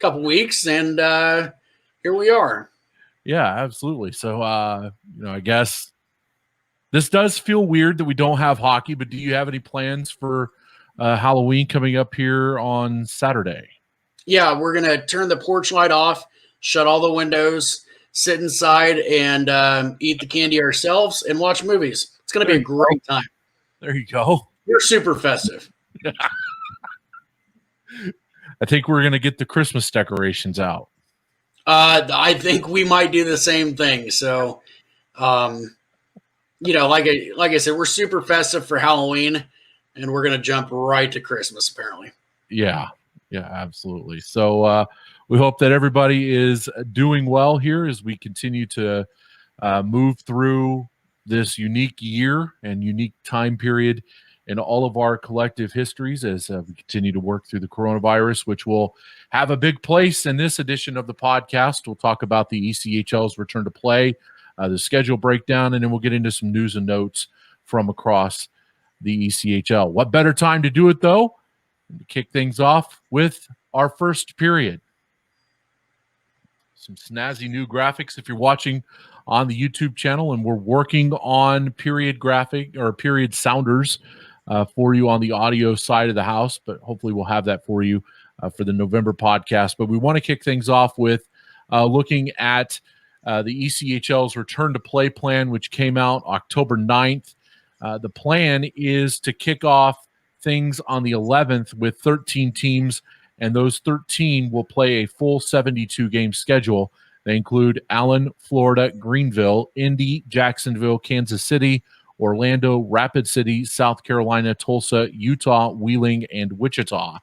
couple weeks, and here we are. Yeah, absolutely. So, I guess this does feel weird that we don't have hockey, but do you have any plans for Halloween coming up here on Saturday? Yeah, we're going to turn the porch light off, shut all the windows, sit inside, and eat the candy ourselves and watch movies. It's going to be a great time. There you go. We're super festive. I think we're going to get the Christmas decorations out. I think we might do the same thing. So, like I said, we're super festive for Halloween, and we're going to jump right to Christmas, apparently. Yeah, absolutely. So we hope that everybody is doing well here as we continue to move through this unique year and unique time period in all of our collective histories as we continue to work through the coronavirus, which will have a big place in this edition of the podcast. We'll talk about the ECHL's return to play, the schedule breakdown, and then we'll get into some news and notes from across the ECHL. What better time to do it, though, than to kick things off with our first period. Some snazzy new graphics if you're watching on the YouTube channel, and we're working on period graphic or period sounders for you on the audio side of the house, but hopefully we'll have that for you for the November podcast. But we want to kick things off with looking at the ECHL's return to play plan, which came out October 9th. The plan is to kick off things on the 11th with 13 teams, and those 13 will play a full 72-game schedule. They include Allen, Florida, Greenville, Indy, Jacksonville, Kansas City, Orlando, Rapid City, South Carolina, Tulsa, Utah, Wheeling, and Wichita.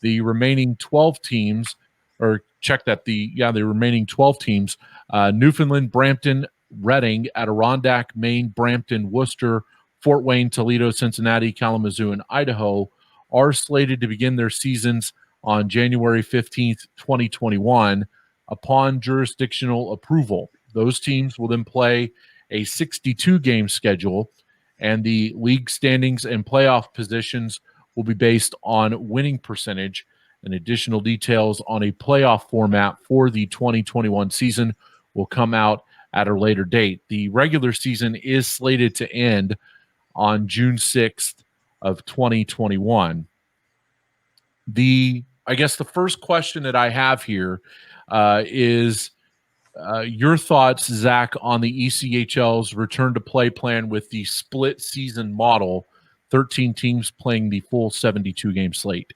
The remaining 12 teams, the remaining 12 teams, Newfoundland, Brampton, Reading, Adirondack, Maine, Brampton, Worcester, Fort Wayne, Toledo, Cincinnati, Kalamazoo, and Idaho are slated to begin their seasons on January 15th, 2021, upon jurisdictional approval. Those teams will then play a 62-game schedule, and the league standings and playoff positions will be based on winning percentage, and additional details on a playoff format for the 2021 season will come out at a later date. The regular season is slated to end on June 6th of 2021. I guess the first question that I have here is your thoughts, Zach, on the ECHL's return to play plan with the split season model, 13 teams playing the full 72-game slate.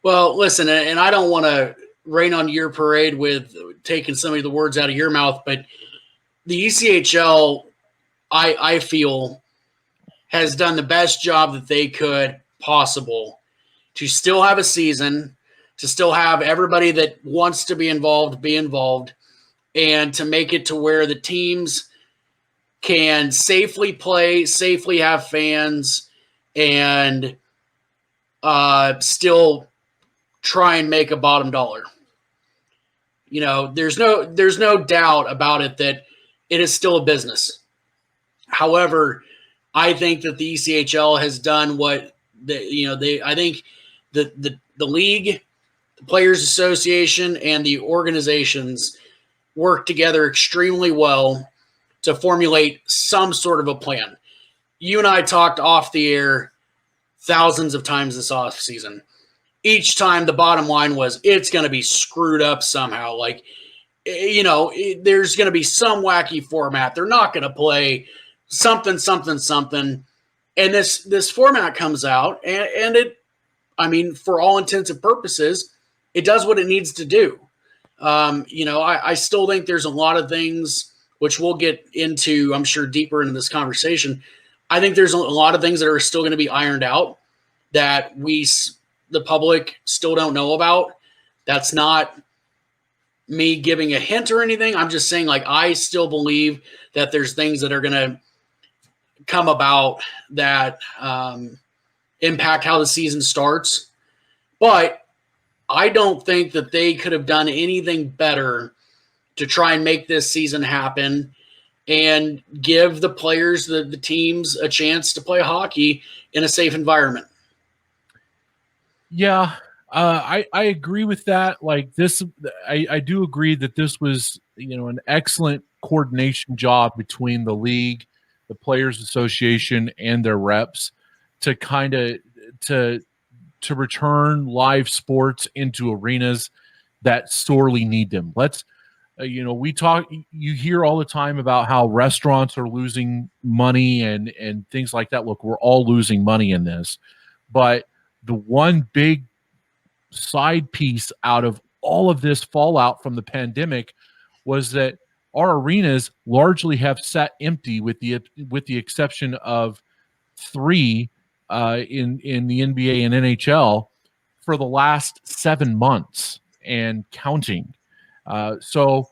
Well, listen, and I don't want to rain on your parade with taking some of the words out of your mouth, but the ECHL, I feel, has done the best job that they could possible to still have a season, to still have everybody that wants to be involved, and to make it to where the teams can safely play, safely have fans, and still try and make a bottom dollar. There's no doubt about it that it is still a business. However, I think that the ECHL has done what I think the league, the Players Association, and the organizations work together extremely well to formulate some sort of a plan. You and I talked off the air thousands of times this offseason. Each time the bottom line was it's going to be screwed up somehow. Like, there's going to be some wacky format. They're not going to play something. And this format comes out, and it, for all intents and purposes, it does what it needs to do. I still think there's a lot of things which we'll get into, I'm sure, deeper into this conversation. I think there's a lot of things that are still going to be ironed out that the public, still don't know about. That's not me giving a hint or anything. I'm just saying, I still believe that there's things that are going to come about that impact how the season starts. But I don't think that they could have done anything better to try and make this season happen and give the players, the teams, a chance to play hockey in a safe environment. Yeah, I agree with that. Like this, I do agree that this was, an excellent coordination job between the league, the Players Association, and their reps to kind of to to return live sports into arenas that sorely need them. Let's you hear all the time about how restaurants are losing money and things like that. Look, we're all losing money in this, but the one big side piece out of all of this fallout from the pandemic was that our arenas largely have sat empty with the exception of three in the NBA and NHL for the last 7 months and counting. So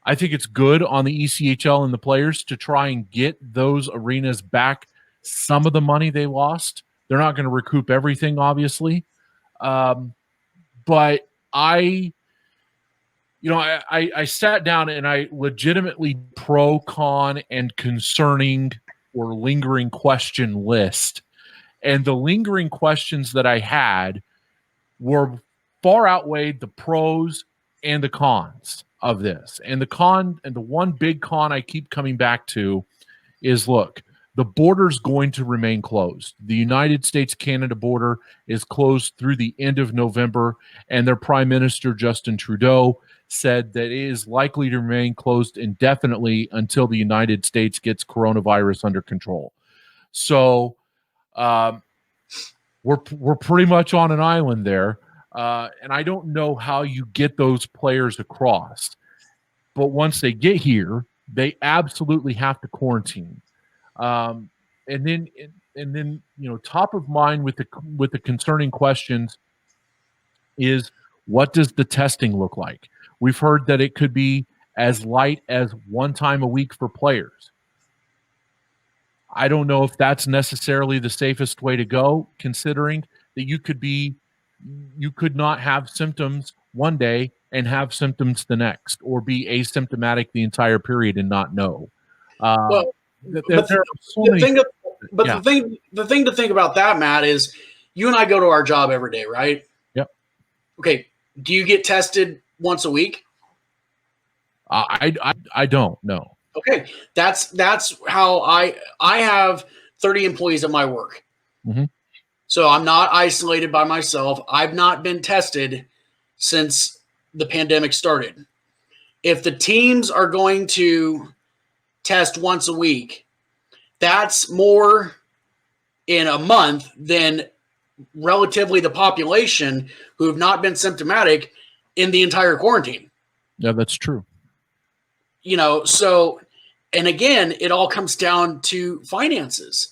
I think it's good on the ECHL and the players to try and get those arenas back some of the money they lost. They're not going to recoup everything, obviously. But I sat down and I legitimately pro, con, and concerning or lingering question list. And the lingering questions that I had were far outweighed the pros and the cons of this. And the one big con I keep coming back to is, look, the border's going to remain closed. The United States-Canada border is closed through the end of November, and their Prime Minister, Justin Trudeau, said that it is likely to remain closed indefinitely until the United States gets coronavirus under control. So we're pretty much on an island there, and I don't know how you get those players across. But once they get here, they absolutely have to quarantine. And then top of mind with the concerning questions is, what does the testing look like? We've heard that it could be as light as one time a week for players. I don't know if that's necessarily the safest way to go, considering that you could not have symptoms one day and have symptoms the next, or be asymptomatic the entire period and not know. Well, The thing to think about that, Matt, is you and I go to our job every day, right? Yep. Okay. Do you get tested once a week? I don't know. Okay. That's how I have 30 employees at my work. Mm-hmm. So I'm not isolated by myself. I've not been tested since the pandemic started. If the teams are going to test once a week, that's more in a month than relatively the population who have not been symptomatic in the entire quarantine. Yeah, that's true. So, and again, it all comes down to finances.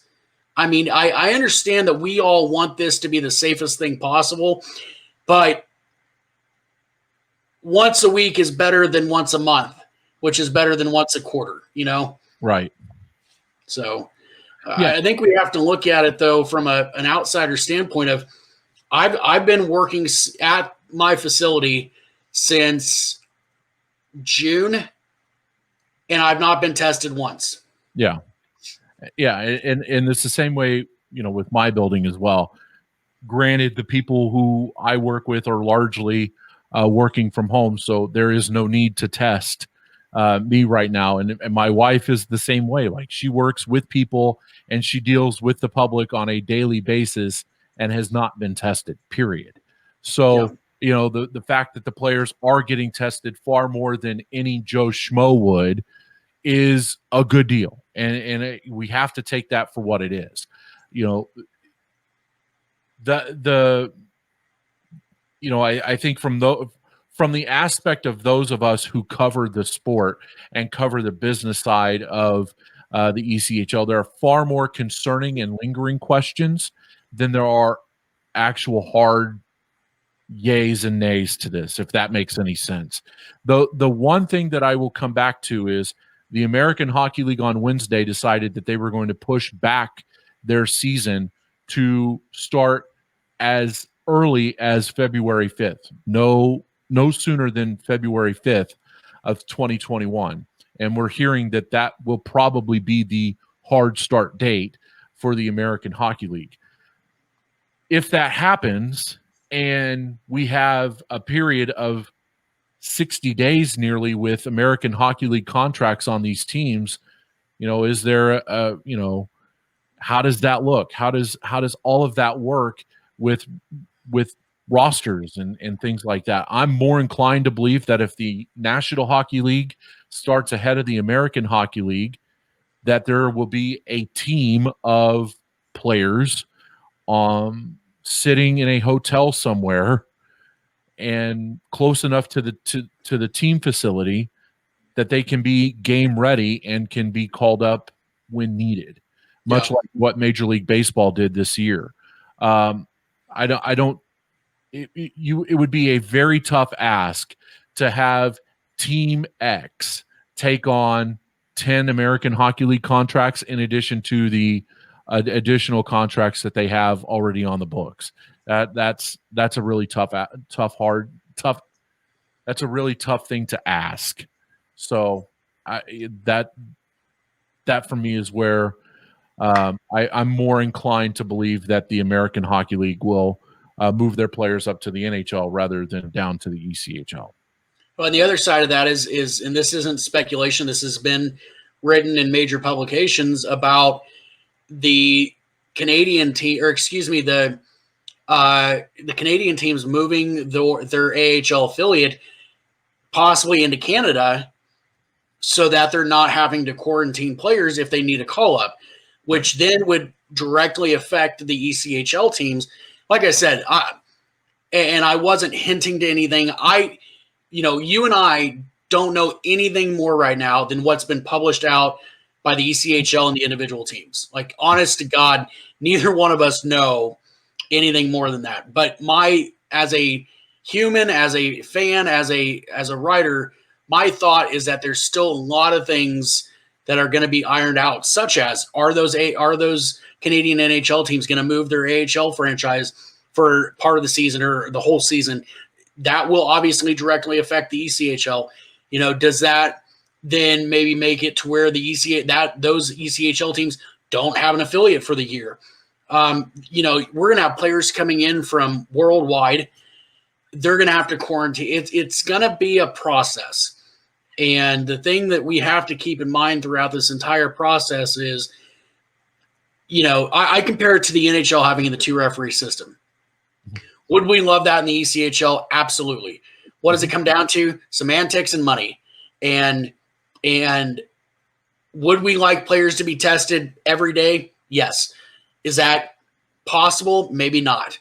I mean, I understand that we all want this to be the safest thing possible, but once a week is better than once a month, which is better than once a quarter, Right. So I think we have to look at it, though, from an outsider standpoint of I've been working at my facility since June, and I've not been tested once. Yeah. Yeah. And it's the same way, with my building as well. Granted, the people who I work with are largely working from home, so there is no need to test me right now. And my wife is the same way. Like, she works with people and she deals with the public on a daily basis and has not been tested, period. So, the fact that the players are getting tested far more than any Joe Schmo would is a good deal. And we have to take that for what it is. I think from the aspect of those of us who cover the sport and cover the business side of the ECHL, there are far more concerning and lingering questions than there are actual hard yays and nays to this, if that makes any sense. The one thing that I will come back to is the American Hockey League on Wednesday decided that they were going to push back their season to start as early as February 5th. No sooner than February 5th of 2021. And we're hearing that will probably be the hard start date for the American Hockey League. If that happens, and we have a period of 60 days nearly with American Hockey League contracts on these teams. Is there how does that look? How does all of that work with rosters and things like that? I'm more inclined to believe that if the National Hockey League starts ahead of the American Hockey League, that there will be a team of players sitting in a hotel somewhere and close enough to the team facility that they can be game ready and can be called up when needed, much like what Major League Baseball did this year. It would be a very tough ask to have Team X take on 10 American Hockey League contracts in addition to the additional contracts that they have already on the books. That's a really tough. That's a really tough thing to ask. So that for me is where I'm more inclined to believe that the American Hockey League will move their players up to the NHL rather than down to the ECHL. Well, and the other side of that is, and this isn't speculation, this has been written in major publications about the Canadian team, or excuse me, the Canadian teams moving their AHL affiliate possibly into Canada so that they're not having to quarantine players if they need a call-up, which then would directly affect the ECHL teams. Like I said, I wasn't hinting to anything. You and I don't know anything more right now than what's been published out by the ECHL and the individual teams. Like, honest to God, neither one of us know anything more than that. But as a human, as a fan, as a writer, my thought is that there's still a lot of things that are going to be ironed out, such as are those Canadian NHL teams going to move their AHL franchise for part of the season or the whole season? That will obviously directly affect the ECHL. Does that then maybe make it to where those ECHL teams don't have an affiliate for the year? We're going to have players coming in from worldwide. They're going to have to quarantine. It's going to be a process. And the thing that we have to keep in mind throughout this entire process is, I compare it to the NHL having the 2-referee system. Would we love that in the ECHL? Absolutely. What does it come down to? Semantics and money. And would we like players to be tested every day? Yes. Is that possible? Maybe not.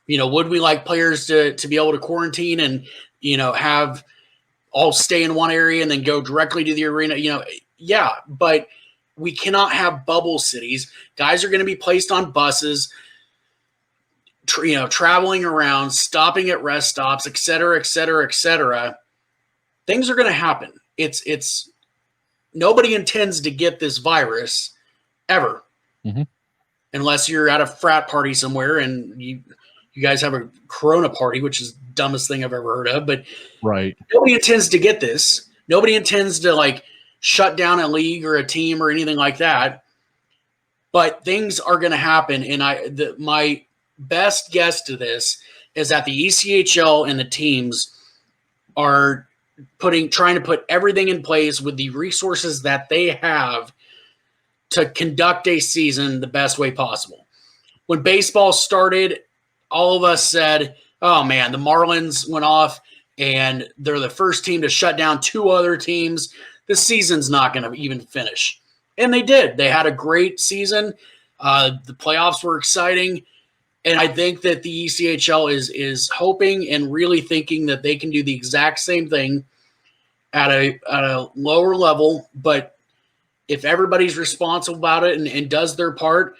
Would we like players to be able to quarantine and, have all stay in one area and then go directly to the arena? Yeah, but we cannot have bubble cities. Guys are going to be placed on buses, traveling around, stopping at rest stops, et cetera, et cetera, et cetera. Things are going to happen. It's nobody intends to get this virus ever, unless you're at a frat party somewhere and you guys have a Corona party, which is the dumbest thing I've ever heard of. But nobody intends to get this. Nobody intends to shut down a league or a team or anything like that. But things are going to happen, and my best guess to this is that the ECHL and the teams are trying to put everything in place with the resources that they have to conduct a season the best way possible. When baseball started, all of us said, oh man, the Marlins went off and they're the first team to shut down 2 other teams. This season's not going to even finish. And they did. They had a great season. The playoffs were exciting. And I think that the ECHL is hoping and really thinking that they can do the exact same thing at a lower level. But if everybody's responsible about it and does their part,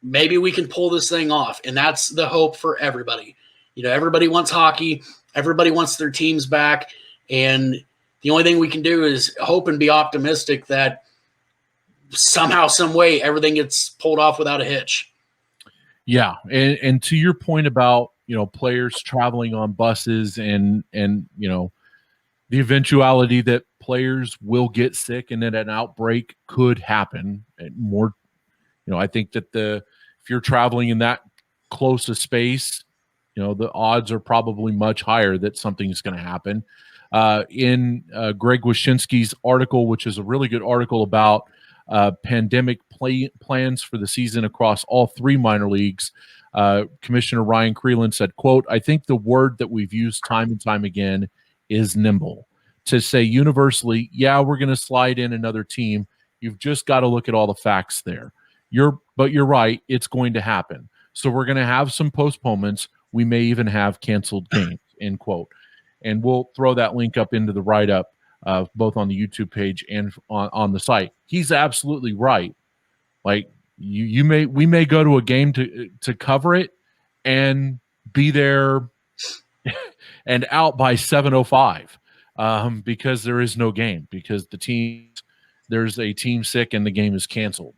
maybe we can pull this thing off. And that's the hope for everybody. Everybody wants hockey. Everybody wants their teams back. And the only thing we can do is hope and be optimistic that somehow, some way, everything gets pulled off without a hitch. Yeah. And to your point about, players traveling on buses and the eventuality that players will get sick and that an outbreak could happen. And more, I think that if you're traveling in that close a space, the odds are probably much higher that something's going to happen. In Greg Wyshynski's article, which is a really good article about pandemic plans for the season across all 3 minor leagues, Commissioner Ryan Creelan said, quote, "I think the word that we've used time and time again is nimble. To say universally, yeah, we're going to slide in another team. You've just got to look at all the facts there. But you're right, it's going to happen. So we're going to have some postponements. We may even have canceled games," end quote. And we'll throw that link up into the write-up, both on the YouTube page and on the site. He's absolutely right. Like we may go to a game to cover it and be there and out by 7:05 because there is no game, because there's a team sick and the game is canceled.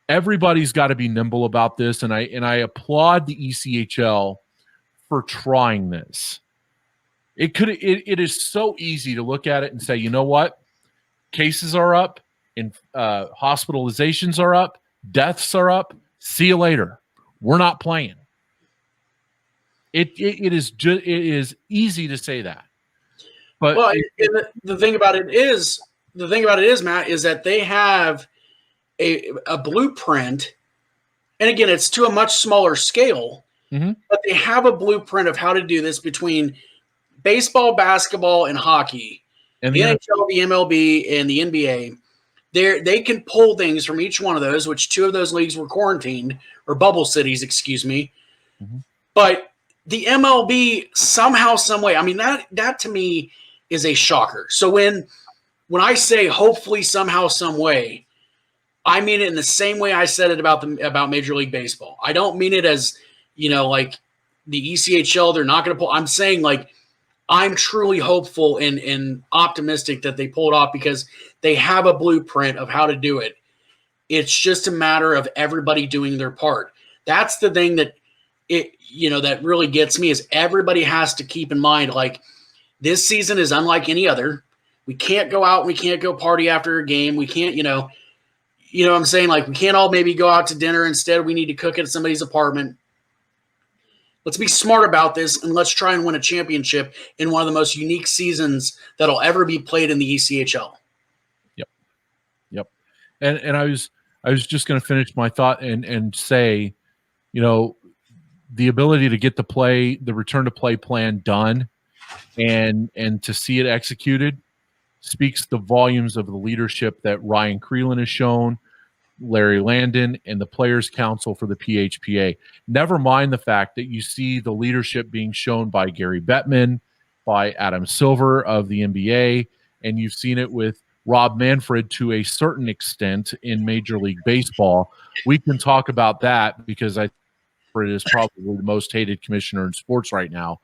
Everybody's got to be nimble about this, and I applaud the ECHL for trying this. It is so easy to look at it and say, you know what? Cases are up, and hospitalizations are up, deaths are up. See you later. We're not playing. It is easy to say that, but the thing about it is, Matt, is that they have a blueprint, and again, it's to a much smaller scale, but they have a blueprint of how to do this between baseball, basketball, and hockey, and the NHL, the MLB, and the NBA. They can pull things from each one of those, which 2 of those leagues were quarantined, or bubble cities, excuse me. But the MLB somehow, some way, I mean, that to me is a shocker. So when I say hopefully somehow, some way, I mean it in the same way I said it about Major League Baseball. I don't mean it as, like the ECHL, they're not going to pull. I'm saying, like, I'm truly hopeful and optimistic that they pull it off because they have a blueprint of how to do it. It's just a matter of everybody doing their part. That's the thing that that really gets me, is everybody has to keep in mind, like, this season is unlike any other. We can't go out. We can't go party after a game. We can't, what I'm saying? Like, we can't all maybe go out to dinner. Instead, we need to cook at somebody's apartment. Let's be smart about this, and let's try and win a championship in one of the most unique seasons that'll ever be played in the ECHL. Yep. And I was just going to finish my thought and say, the ability to get the return to play plan done and to see it executed speaks the volumes of the leadership that Ryan Creelan has shown, Larry Landon, and the Players Council for the PHPA. Never mind the fact that you see the leadership being shown by Gary Bettman, by Adam Silver of the NBA, and you've seen it with Rob Manfred to a certain extent in Major League Baseball. We can talk about that because I think Manfred is probably the most hated commissioner in sports right now.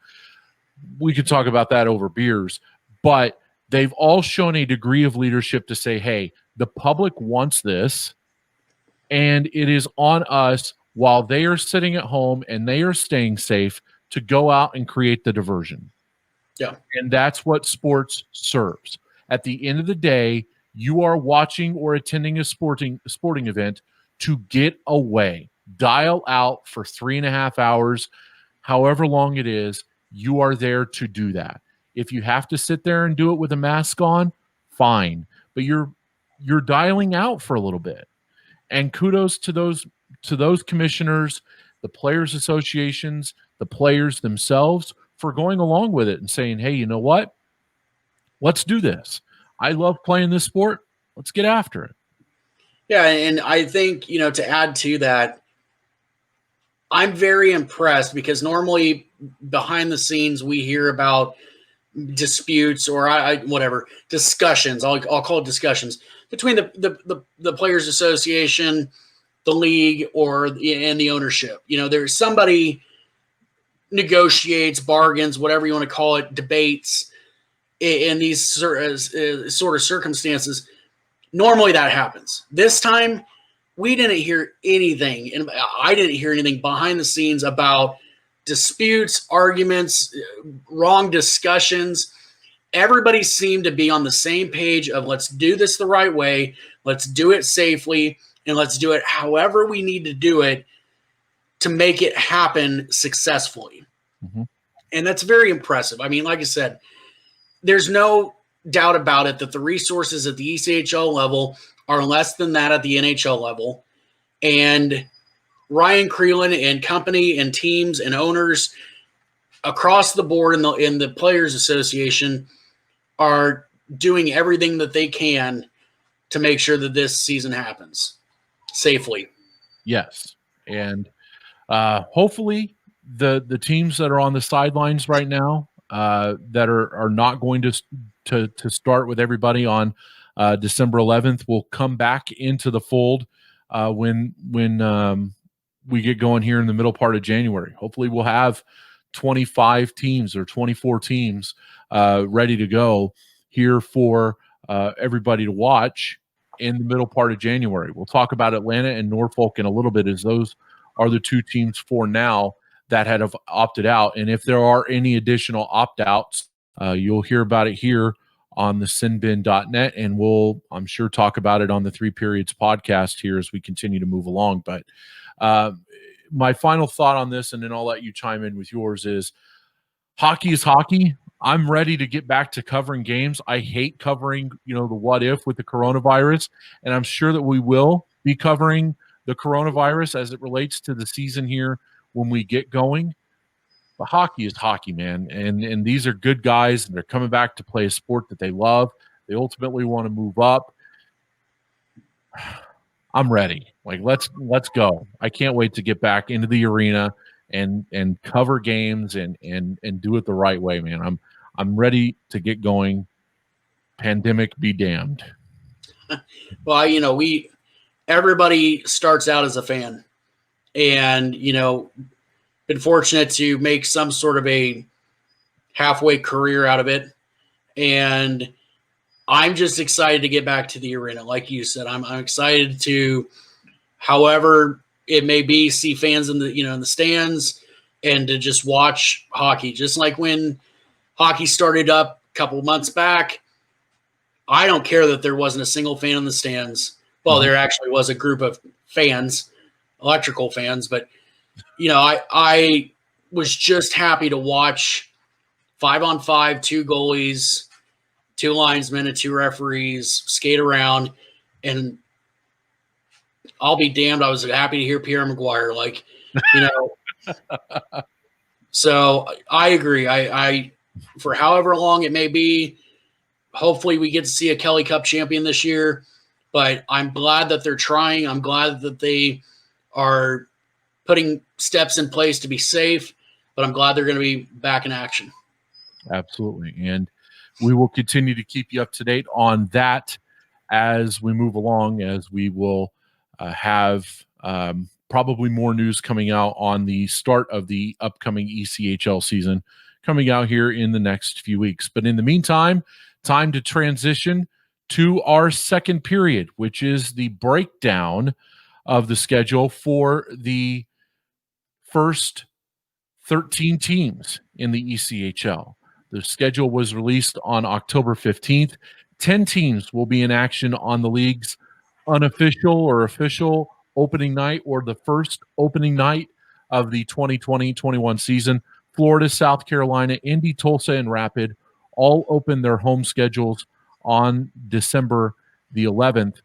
We could talk about that over beers, but they've all shown a degree of leadership to say, hey, the public wants this, and it is on us, while they are sitting at home and they are staying safe, to go out and create the diversion. Yeah. And that's what sports serves. At the end of the day, you are watching or attending a sporting event to get away. Dial out for 3.5 hours, however long it is. You are there to do that. If you have to sit there and do it with a mask on, fine. But you're dialing out for a little bit. And kudos to those commissioners, the players' associations, the players themselves, for going along with it and saying, hey, you know what? Let's do this. I love playing this sport. Let's get after it. Yeah, and I think, to add to that, I'm very impressed because normally behind the scenes we hear about disputes or discussions. I'll call it discussions between the Players Association, the league, and the ownership. There's somebody negotiates, bargains, whatever you want to call it, debates in these sort of circumstances. Normally that happens. This time we didn't hear anything, and I didn't hear anything behind the scenes about disputes, arguments, wrong discussions. Everybody seemed to be on the same page of let's do this the right way, let's do it safely, and let's do it however we need to do it to make it happen successfully. Mm-hmm. And that's very impressive. I mean, like I said, there's no doubt about it that the resources at the ECHL level are less than that at the NHL level. And Ryan Creelan and company and teams and owners across the board in the Players Association are doing everything that they can to make sure that this season happens safely. Yes. And hopefully the teams that are on the sidelines right now that are not going to start with everybody on December 11th will come back into the fold when we get going here in the middle part of January. Hopefully we'll have 25 teams or 24 teams ready to go here for everybody to watch in the middle part of January. We'll talk about Atlanta and Norfolk in a little bit, as those are the two teams for now that have opted out. And if there are any additional opt-outs, you'll hear about it here on the sinbin.net, and we'll, I'm sure, talk about it on the 3 Periods podcast here as we continue to move along. But my final thought on this, and then I'll let you chime in with yours, is hockey is hockey. I'm ready to get back to covering games. I hate covering, the what if with the coronavirus, and I'm sure that we will be covering the coronavirus as it relates to the season here when we get going. But hockey is hockey, man, and these are good guys, and they're coming back to play a sport that they love. They ultimately want to move up. I'm ready. Like, let's go. I can't wait to get back into the arena and cover games and do it the right way, man. I'm ready to get going. Pandemic be damned. Well, everybody starts out as a fan, and been fortunate to make some sort of a halfway career out of it, and I'm just excited to get back to the arena. Like you said, I'm excited to, however it may be, see fans in the in the stands and to just watch hockey. Just like when hockey started up a couple months back, I don't care that there wasn't a single fan in the stands. Well, there actually was a group of fans, electrical fans, but I was just happy to watch 5-on-5, 2 goalies, 2 linesmen and 2 referees skate around, and I'll be damned, I was happy to hear Pierre Maguire. So I agree. I for however long it may be, hopefully we get to see a Kelly Cup champion this year, but I'm glad that they're trying. I'm glad that they are putting steps in place to be safe, but I'm glad they're going to be back in action. Absolutely. And we will continue to keep you up to date on that as we move along, as we will have probably more news coming out on the start of the upcoming ECHL season coming out here in the next few weeks. But in the meantime, time to transition to our second period, which is the breakdown of the schedule for the first 13 teams in the ECHL. The schedule was released on October 15th. 10 teams will be in action on the league's unofficial or official opening night, or the first opening night of the 2020-21 season. Florida, South Carolina, Indy, Tulsa, and Rapid all open their home schedules on December the 11th.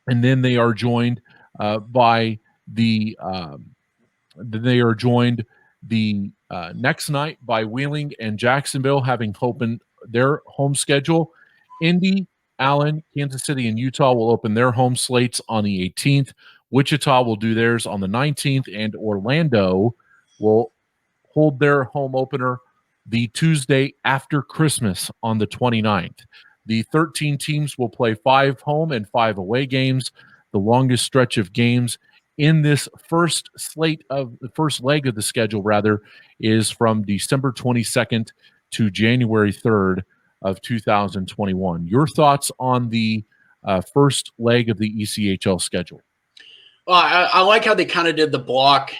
And then they are joined by the next night by Wheeling and Jacksonville having opened their home schedule. Indy, Allen, Kansas City, and Utah will open their home slates on the 18th. Wichita will do theirs on the 19th, and Orlando will hold their home opener the Tuesday after Christmas on the 29th. The 13 teams will play 5 home and 5 away games. The longest stretch of games in this first leg of the schedule, is from December 22nd to January 3rd of 2021. Your thoughts on the first leg of the ECHL schedule? Well, I like how they kind of did the block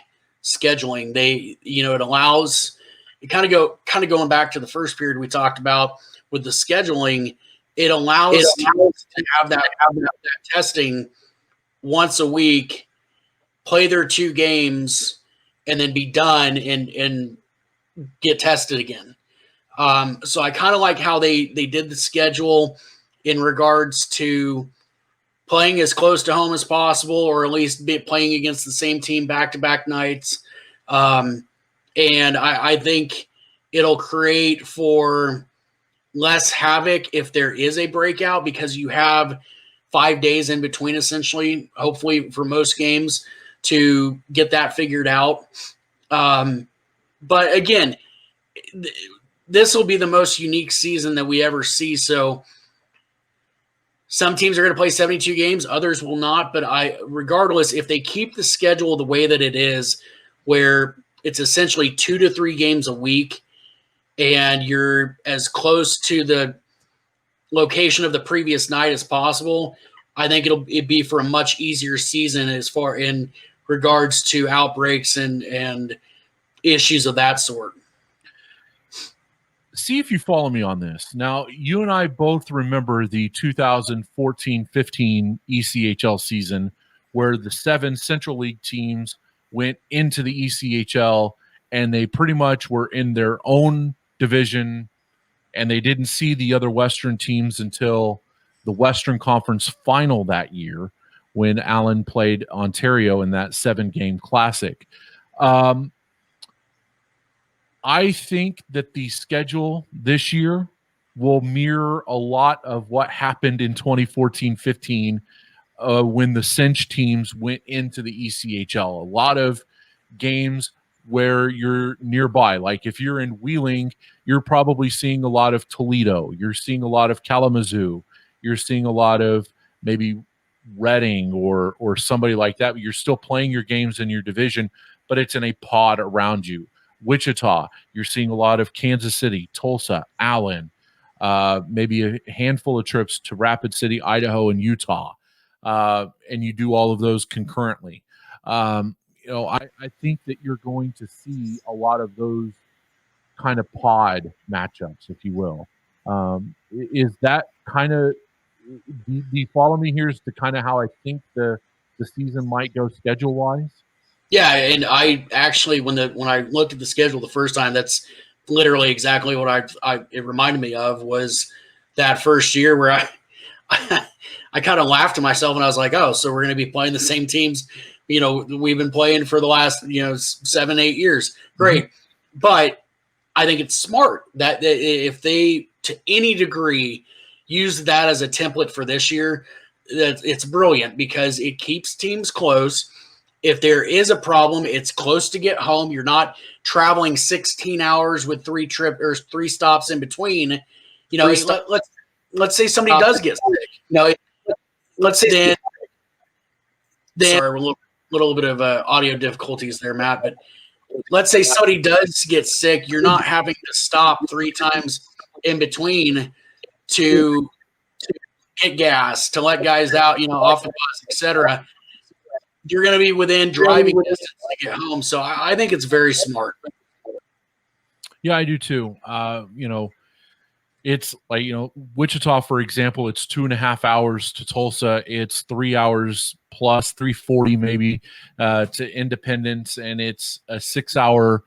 scheduling. They, it allows it kind of going back to the first period we talked about with the scheduling. It allows to have that testing once a week play their 2 games, and then be done and get tested again. So I kind of like how they did the schedule in regards to playing as close to home as possible, or at least playing against the same team back-to-back nights. And I think it'll create for less havoc if there is a breakout, because you have 5 days in between, essentially, hopefully for most games, to get that figured out. But again, this will be the most unique season that we ever see. So some teams are going to play 72 games, others will not. But regardless, if they keep the schedule the way that it is, where it's essentially 2 to 3 games a week, and you're as close to the location of the previous night as possible, I think it'd be for a much easier season as far in regards to outbreaks and issues of that sort. See if you follow me on this. Now, you and I both remember the 2014-15 ECHL season, where the 7 Central League teams went into the ECHL, and they pretty much were in their own division, and they didn't see the other Western teams until the Western Conference final that year, when Allen played Ontario in that 7-game classic. I think that the schedule this year will mirror a lot of what happened in 2014-15 when the Cinch teams went into the ECHL. A lot of games where you're nearby. Like if you're in Wheeling, you're probably seeing a lot of Toledo. You're seeing a lot of Kalamazoo. You're seeing a lot of maybe Reading or somebody like that. But you're still playing your games in your division, but it's in a pod around you. Wichita, you're seeing a lot of Kansas City, Tulsa, Allen, maybe a handful of trips to Rapid City, Idaho, and Utah, and you do all of those concurrently. I think that you're going to see a lot of those kind of pod matchups, if you will. Is that kind of do you follow me here as to kind of how I think the season might go schedule wise? Yeah, and I actually when I looked at the schedule the first time, that's literally exactly what it reminded me of, was that first year where I kind of laughed to myself, and I was like, oh, so we're going to be playing the same teams, we've been playing for the last 7-8 years. Great. Mm-hmm. But I think it's smart that if they to any degree use that as a template for this year, that it's brilliant, because it keeps teams close. If there is a problem, it's close to get home. You're not traveling 16 hours with 3 stops in between. Let's say somebody does get sick. Let's say then sorry, we're a little bit of audio difficulties there, Matt. But let's say somebody does get sick. You're not having to stop 3 times in between to get gas, to let guys out, off the bus, etc. You're going to be within driving distance to get home. So I think it's very smart. Yeah, I do too. It's like, Wichita, for example, it's 2.5 hours to Tulsa. It's 3 hours plus 340 maybe to Independence. And it's a 6-hour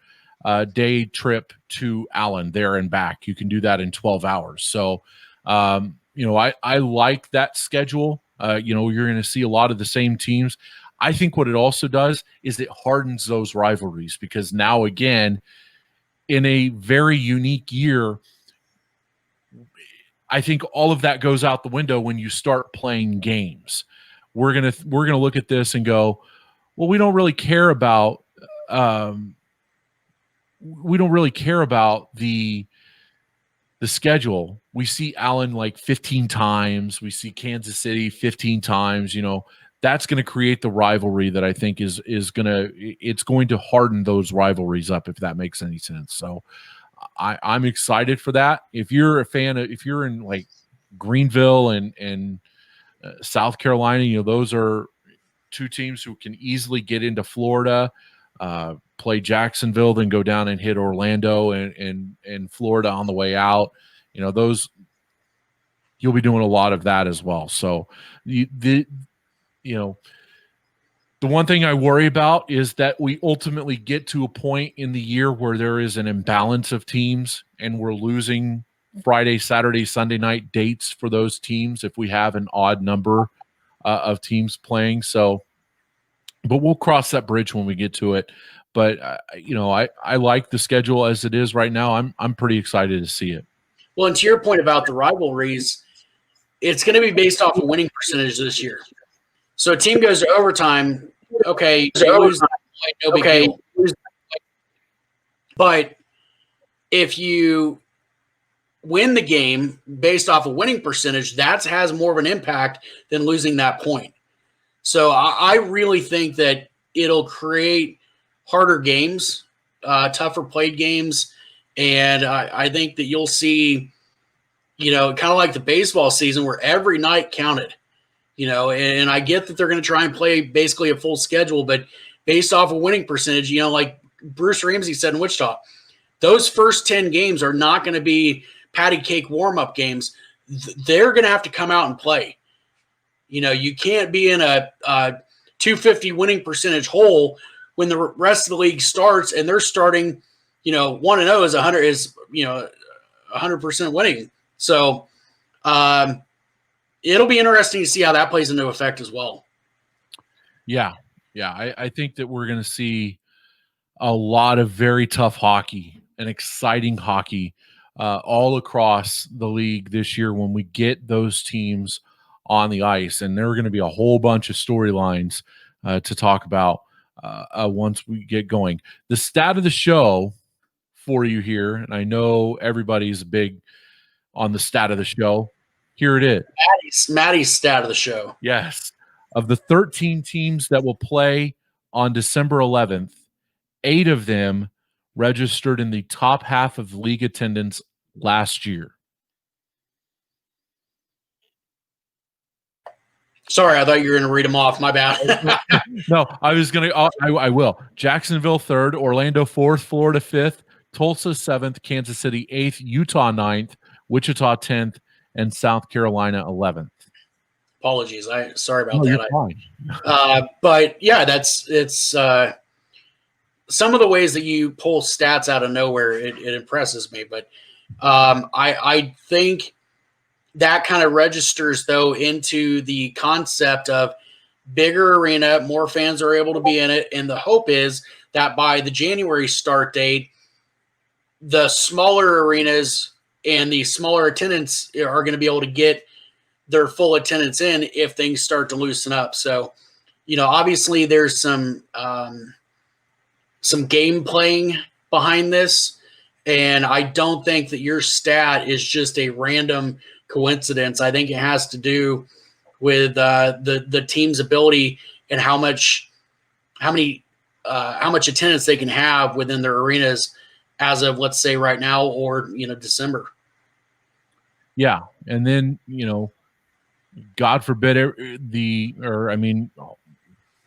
day trip to Allen there and back. You can do that in 12 hours. So, I like that schedule. You're going to see a lot of the same teams. I think what it also does is it hardens those rivalries, because now, again, in a very unique year, I think all of that goes out the window when you start playing games. We're gonna look at this and go, well, we don't really care about the schedule. We see Allen like 15 times. We see Kansas City 15 times. That's going to create the rivalry that I think is going to harden those rivalries up, if that makes any sense. So I'm excited for that. If you're a fan if you're in like Greenville and South Carolina, those are 2 teams who can easily get into Florida, play Jacksonville, then go down and hit Orlando and Florida on the way out. Those, you'll be doing a lot of that as well. So The one thing I worry about is that we ultimately get to a point in the year where there is an imbalance of teams and we're losing Friday, Saturday, Sunday night dates for those teams if we have an odd number of teams playing. So, but we'll cross that bridge when we get to it. But I like the schedule as it is right now. I'm pretty excited to see it. Well, and to your point about the rivalries, it's going to be based off of winning percentage this year. So a team goes to overtime. Okay, they lose. No big deal. But if you win the game based off of winning percentage, that has more of an impact than losing that point. So I really think that it'll create harder games, tougher played games, and I think that you'll see, kind of like the baseball season where every night counted. And I get that they're going to try and play basically a full schedule, but based off of winning percentage, like Bruce Ramsey said in Wichita, those first 10 games are not going to be patty cake warm-up games. They're going to have to come out and play. You can't be in a 250 winning percentage hole when the rest of the league starts and they're starting, 1-0 is 100% winning. So, it'll be interesting to see how that plays into effect as well. Yeah. I think that we're going to see a lot of very tough hockey and exciting hockey all across the league this year when we get those teams on the ice. And there are going to be a whole bunch of storylines to talk about once we get going. The stat of the show for you here, and I know everybody's big on the stat of the show. Here it is. Matty's stat of the show. Yes. Of the 13 teams that will play on December 11th, 8 of them registered in the top half of league attendance last year. Sorry, I thought you were going to read them off. My bad. No, I was going to. I will. Jacksonville 3rd, Orlando 4th, Florida 5th, Tulsa 7th, Kansas City 8th, Utah 9th, Wichita 10th, and South Carolina 11th. Apologies. Sorry about that. You're fine. But yeah, it's some of the ways that you pull stats out of nowhere. It impresses me, but I think that kind of registers though into the concept of bigger arena, more fans are able to be in it, and the hope is that by the January start date, the smaller arenas and the smaller attendance are going to be able to get their full attendance in if things start to loosen up. So, obviously there's some game playing behind this, and I don't think that your stat is just a random coincidence. I think it has to do with the team's ability and how much attendance they can have within their arenas as of, let's say, right now or December. Yeah, and then God forbid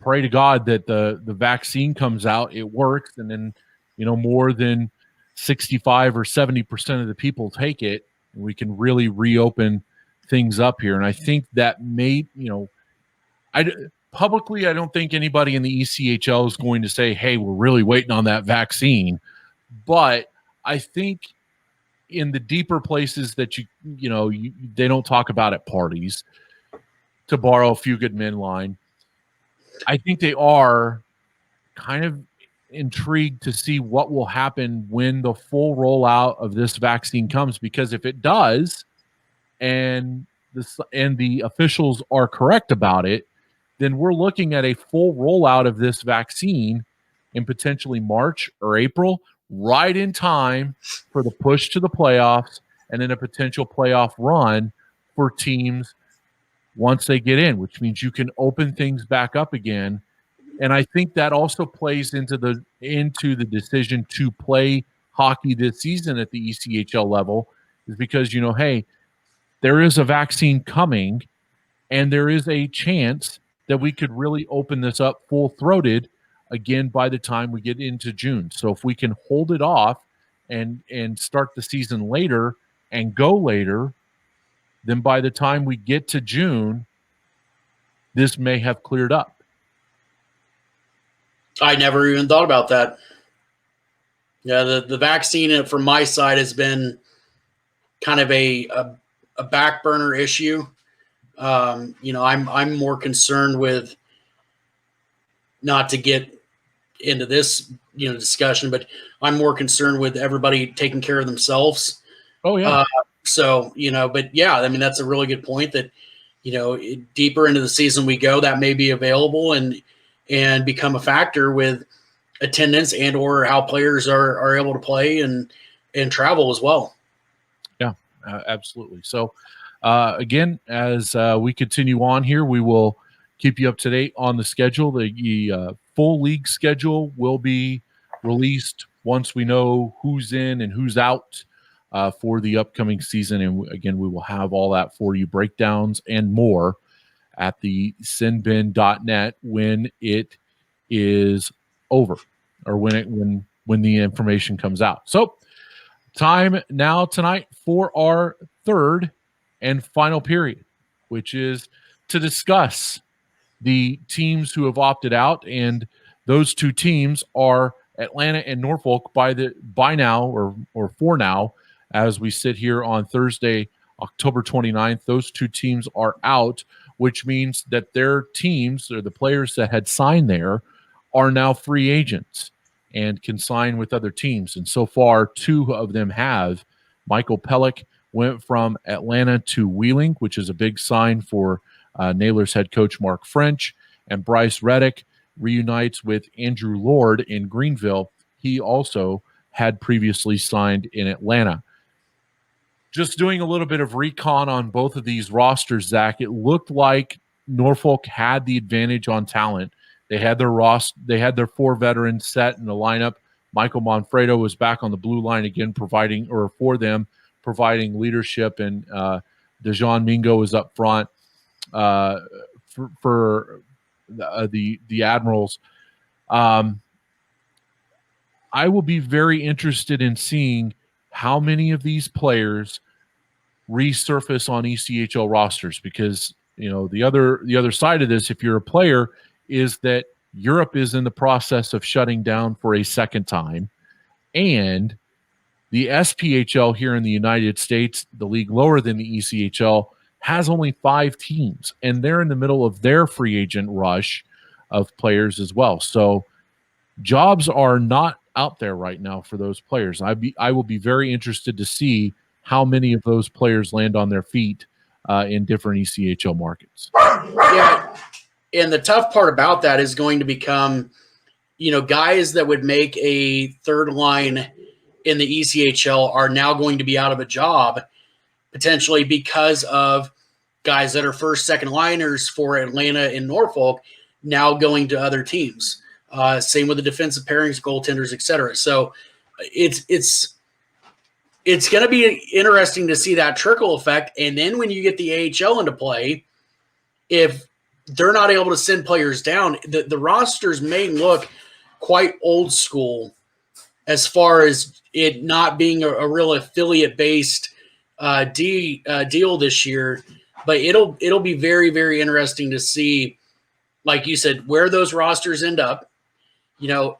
pray to God that the vaccine comes out, it works, and then more than 65 or 70% of the people take it, and we can really reopen things up here. And I think that publicly, I don't think anybody in the ECHL is going to say, hey, we're really waiting on that vaccine. But I think in the deeper places that they don't talk about at parties, to borrow a Few Good Men line, I think they are kind of intrigued to see what will happen when the full rollout of this vaccine comes, because if it does and the officials are correct about it, then we're looking at a full rollout of this vaccine in potentially March or April, right in time for the push to the playoffs and then a potential playoff run for teams once they get in, which means you can open things back up again. And I think that also plays into the decision to play hockey this season at the ECHL level, is because, hey, there is a vaccine coming and there is a chance that we could really open this up full-throated again by the time we get into June. So if we can hold it off and start the season later and go later, then by the time we get to June, this may have cleared up. I never even thought about that. Yeah, the vaccine from my side has been kind of a back burner issue. I'm more concerned with, not to get into this discussion, but I'm more concerned with everybody taking care of themselves. Oh yeah. But yeah, I mean, that's a really good point that, deeper into the season we go, that may be available and become a factor with attendance and or how players are able to play and travel as well. Yeah, absolutely. So again, as we continue on here, we will keep you up to date on the schedule. The full league schedule will be released once we know who's in and who's out for the upcoming season. And again, we will have all that for you, breakdowns and more at the sinbin.net when it is over, or when the information comes out. So time now tonight for our third and final period, which is to discuss the teams who have opted out. And those two teams are Atlanta and Norfolk by now, or for now, as we sit here on Thursday, October 29th. Those two teams are out, which means that their teams, or the players that had signed there, are now free agents and can sign with other teams. And so far, two of them have. Michael Pellick went from Atlanta to Wheeling, which is a big sign for Nailers head coach Mark French. And Bryce Reddick reunites with Andrew Lord in Greenville. He also had previously signed in Atlanta. Just doing a little bit of recon on both of these rosters, Zach, it looked like Norfolk had the advantage on talent. They had their four veterans set in the lineup. Michael Monfredo was back on the blue line again, providing leadership, and Dejan Mingo was up front for the Admirals. I will be very interested in seeing how many of these players resurface on ECHL rosters, because the other side of this, if you're a player, is that Europe is in the process of shutting down for a second time, and the SPHL here in the United States, the league lower than the ECHL, has only 5 teams, and they're in the middle of their free agent rush of players as well. So jobs are not out there right now for those players. I will be very interested to see how many of those players land on their feet in different ECHL markets. Yeah, and the tough part about that is going to become, guys that would make a third line in the ECHL are now going to be out of a job, potentially because of guys that are first, second liners for Atlanta and Norfolk now going to other teams. Same with the defensive pairings, goaltenders, etc. So it's going to be interesting to see that trickle effect. And then when you get the AHL into play, if they're not able to send players down, the rosters may look quite old school as far as it not being a real affiliate-based deal this year. But it'll be very, very interesting to see, like you said, where those rosters end up.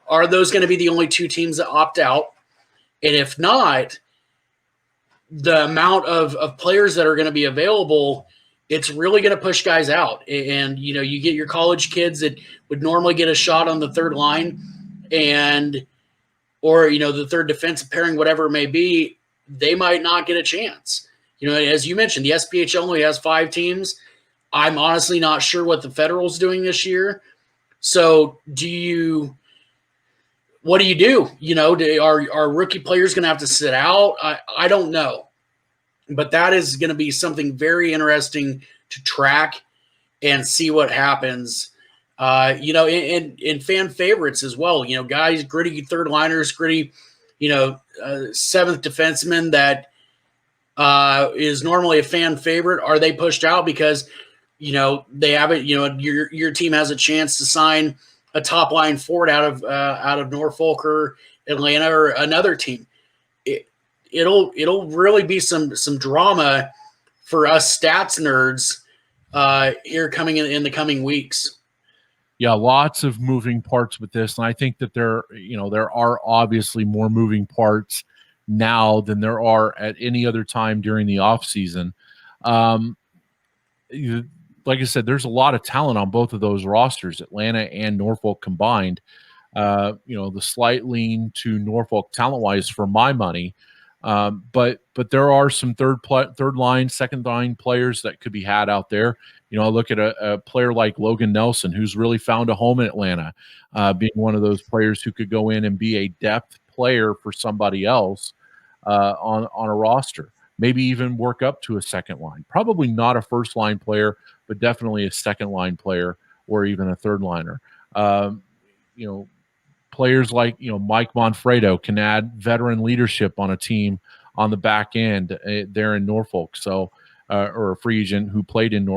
Are those going to be the only 2 teams that opt out? And if not, the amount of players that are going to be available, it's really going to push guys out. And, you get your college kids that would normally get a shot on the third line or the third defensive pairing, whatever it may be, they might not get a chance. As you mentioned, the SPHL only has 5 teams. I'm honestly not sure what the Federal's doing this year. So what do you do? Are rookie players going to have to sit out? I don't know. But that is going to be something very interesting to track and see what happens. In fan favorites as well. Guys, gritty third liners, gritty, seventh defenseman that is normally a fan favorite. Are they pushed out because they have it? Your team has a chance to sign a top line forward out of Norfolk or Atlanta or another team. It'll really be some drama for us stats nerds here coming in the coming weeks. Yeah, lots of moving parts with this, and I think that there are obviously more moving parts now than there are at any other time during the off season. Um, like I said, there's a lot of talent on both of those rosters, Atlanta and Norfolk combined. The slight lean to Norfolk talent-wise for my money, but there are some third line, second line players that could be had out there. I look at a player like Logan Nelson, who's really found a home in Atlanta, being one of those players who could go in and be a depth player for somebody else on a roster. Maybe even work up to a second line. Probably not a first line player, but definitely a second line player or even a third liner. Players like Mike Monfredo can add veteran leadership on a team on the back end there in Norfolk. So, or a free agent who played in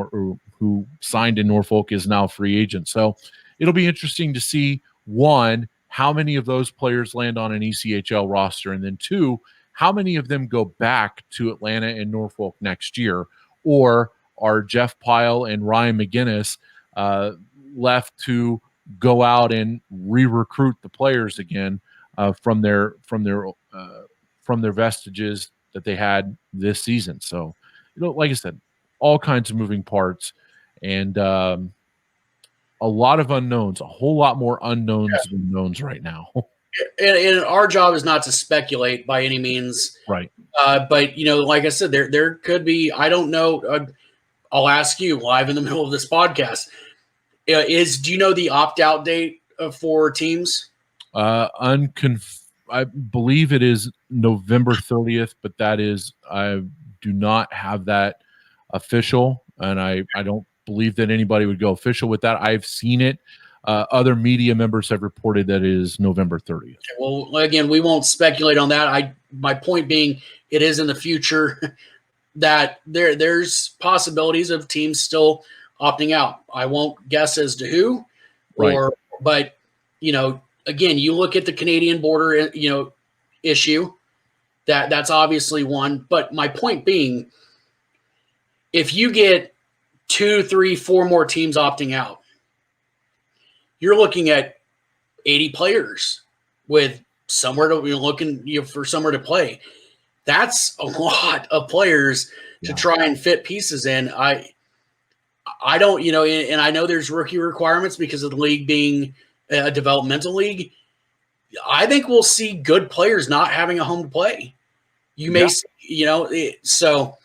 who signed in Norfolk is now a free agent. So, it'll be interesting to see, one, how many of those players land on an ECHL roster, and then two, how many of them go back to Atlanta and Norfolk next year, or are Jeff Pyle and Ryan McGinnis left to go out and re-recruit the players again from their vestiges that they had this season? So, like I said, all kinds of moving parts and a lot of unknowns, a whole lot more unknowns than knowns right now. And our job is not to speculate by any means, right? But like I said, there could be. I don't know. I'll ask you live in the middle of this podcast. Do you know the opt-out date for teams? I believe it is November 30th, but that is, I do not have that official, and I don't believe that anybody would go official with that. I've seen it. Other media members have reported that it is November 30th. Okay, well, again, we won't speculate on that. My point being, it is in the future that there's possibilities of teams still opting out. I won't guess as to who, but again, you look at the Canadian border, issue. That's obviously one. But my point being, if you get 2, 3, 4 more teams opting out, you're looking at 80 players with somewhere to looking for somewhere to play. That's a lot of players to try and fit pieces in. I don't, and I know there's rookie requirements because of the league being a developmental league. I think we'll see good players not having a home to play. You may, so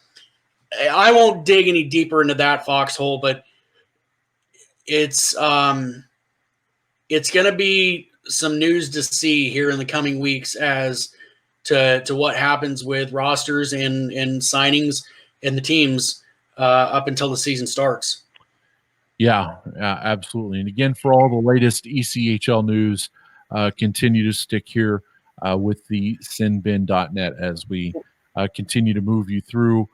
I won't dig any deeper into that foxhole, but it's going to be some news to see here in the coming weeks as to what happens with rosters and signings and the teams up until the season starts. Yeah, absolutely. And again, for all the latest ECHL news, continue to stick here with the sinbin.net as we continue to move you through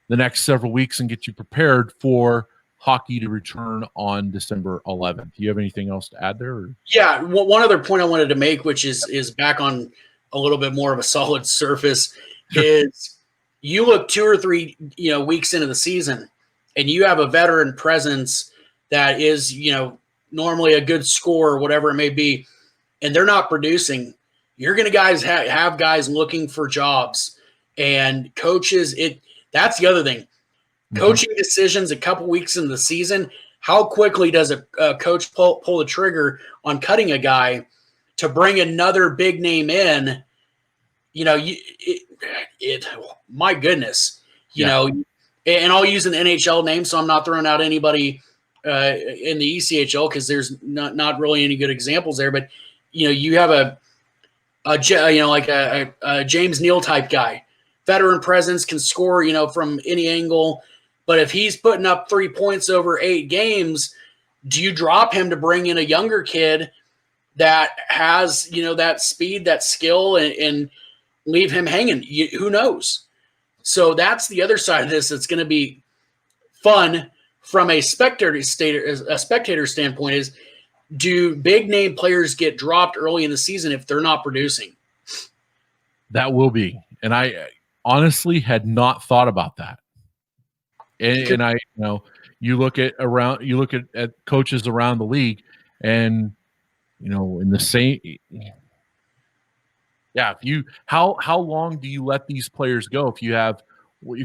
the next several weeks and get you prepared for hockey to return on December 11th. Do you have anything else to add there? Or? Yeah, one other point I wanted to make, which is back on a little bit more of a solid surface, is you look 2 or 3 weeks into the season, and you have a veteran presence that is normally a good scorer or whatever it may be, and they're not producing. You're going to have guys looking for jobs, and coaches. That's the other thing. Mm-hmm. Coaching decisions a couple weeks into the season. How quickly does a coach pull the trigger on cutting a guy to bring another big name in? My goodness, and I'll use an NHL name, so I'm not throwing out anybody in the ECHL because there's not really any good examples there. But you have a James Neal type guy, veteran presence, can score from any angle. But if he's putting up 3 points over 8 games, do you drop him to bring in a younger kid that has that speed, that skill, and leave him hanging? Who knows? So that's the other side of this. It's going to be fun from a spectator standpoint. Is do big name players get dropped early in the season if they're not producing? That will be, and I honestly had not thought about that. And I, you look at coaches around the league, And, in the same, how long do you let these players go if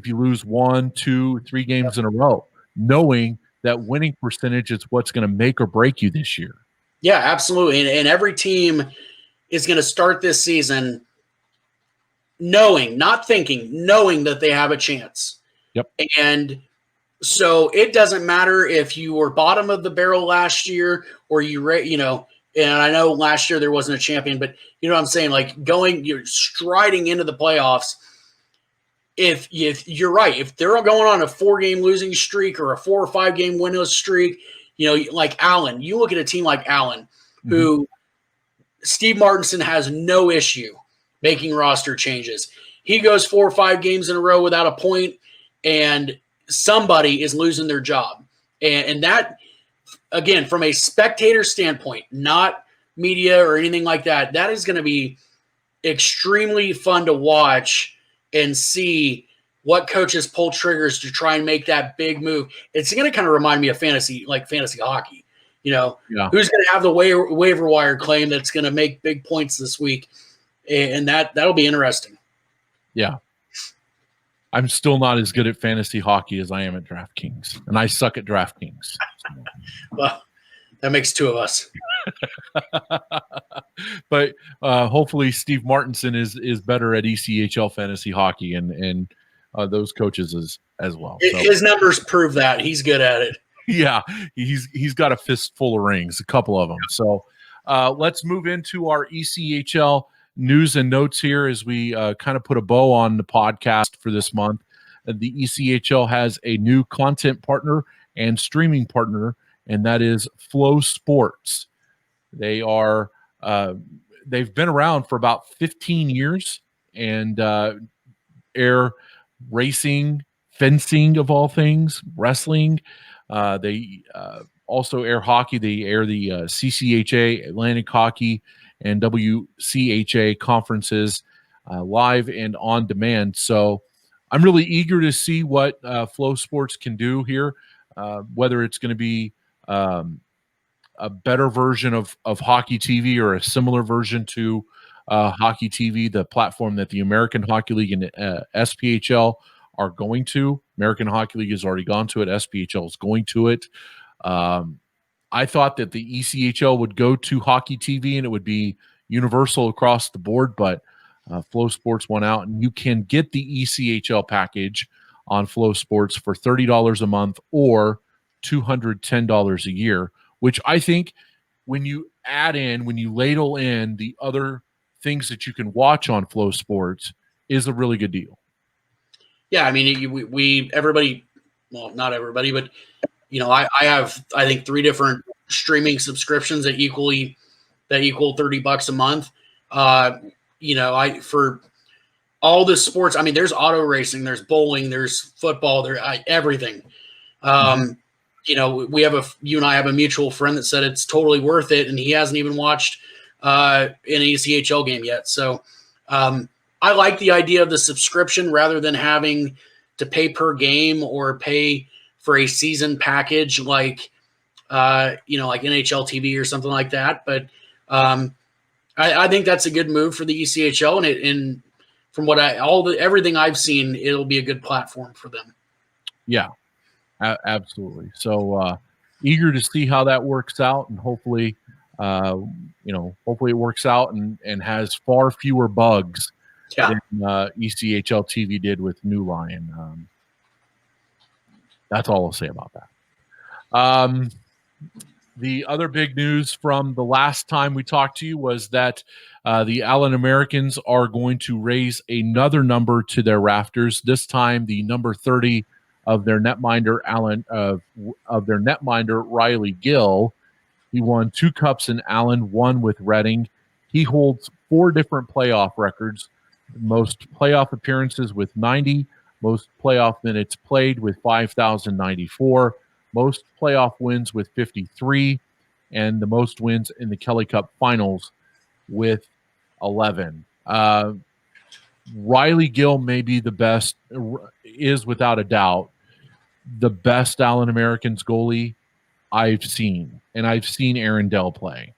you lose 1, 2, 3 games in a row, knowing that winning percentage is what's going to make or break you this year? Yeah, absolutely. And every team is going to start this season knowing, not thinking, knowing that they have a chance. Yep. And so it doesn't matter if you were bottom of the barrel last year or and I know last year there wasn't a champion, but you know what I'm saying? Like you're striding into the playoffs. If you're right, if they're going on a 4-game losing streak or a 4 or 5-game winless streak, like Allen, you look at a team like Allen, who Steve Martinson has no issue making roster changes. He goes 4 or 5 games in a row without a point, and somebody is losing their job. And that, again, from a spectator standpoint, not media or anything like that, that is going to be extremely fun to watch and see what coaches pull triggers to try and make that big move. It's going to kind of remind me of fantasy hockey. Who's going to have the waiver wire claim that's going to make big points this week, and that'll be interesting. Yeah. I'm still not as good at fantasy hockey as I am at DraftKings, and I suck at DraftKings. Well, that makes 2 of us. But hopefully Steve Martinson is better at ECHL fantasy hockey and those coaches as well. So, his numbers prove that he's good at it. Yeah, he's got a fistful of rings, a couple of them. So let's move into our ECHL news and notes here as we kind of put a bow on the podcast for this month. The ECHL has a new content partner and streaming partner, and that is Flow Sports. They are they've been around for about 15 years and air racing, fencing of all things, wrestling. They also air hockey. They air the CCHA, Atlantic Hockey, and WCHA conferences live and on demand. So I'm really eager to see what Flow Sports can do here, whether it's going to be a better version of Hockey TV or a similar version to Hockey TV, the platform that the American Hockey League and SPHL are going to. American Hockey League has already gone to it. SPHL is going to it. I thought that the ECHL would go to Hockey TV and it would be universal across the board, but Flow Sports went out, and you can get the ECHL package on Flow Sports for $30 a month or $210 a year, which I think when you ladle in the other things that you can watch on Flow Sports is a really good deal. Yeah, I mean, everybody, well, not everybody, but I have, I think, 3 different streaming subscriptions that equal $30 a month. For all the sports, I mean, there's auto racing, there's bowling, there's football, everything. You and I have a mutual friend that said it's totally worth it, and he hasn't even watched an ECHL game yet. So I like the idea of the subscription rather than having to pay per game or pay for a season package like NHL TV or something like that. But I think that's a good move for the ECHL, and from what everything I've seen, it'll be a good platform for them. Yeah, absolutely. So eager to see how that works out, and hopefully it works out and has far fewer bugs than ECHL TV did with New Lion. That's all I'll say about that. The other big news from the last time we talked to you was that the Allen Americans are going to raise another number to their rafters. This time, the number 30 of their netminder Riley Gill. He won 2 cups in Allen, 1 with Reading. He holds 4 different playoff records: most playoff appearances with 90, most playoff minutes played with 5,094, most playoff wins with 53, and the most wins in the Kelly Cup Finals with 11. Riley Gill may be the best, is without a doubt the best Allen Americans goalie I've seen, and I've seen Aaron Dell play.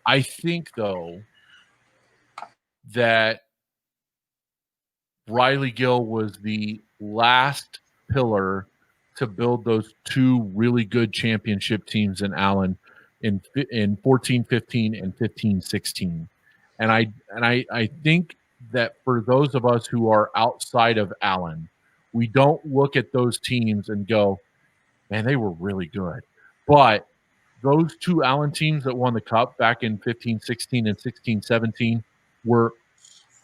I think, though, that Riley Gill was the last pillar to build those two really good championship teams in Allen in 14-15 and 15-16. And I think that for those of us who are outside of Allen, we don't look at those teams and go, man, they were really good. But those two Allen teams that won the Cup back in 15-16 and 16-17 were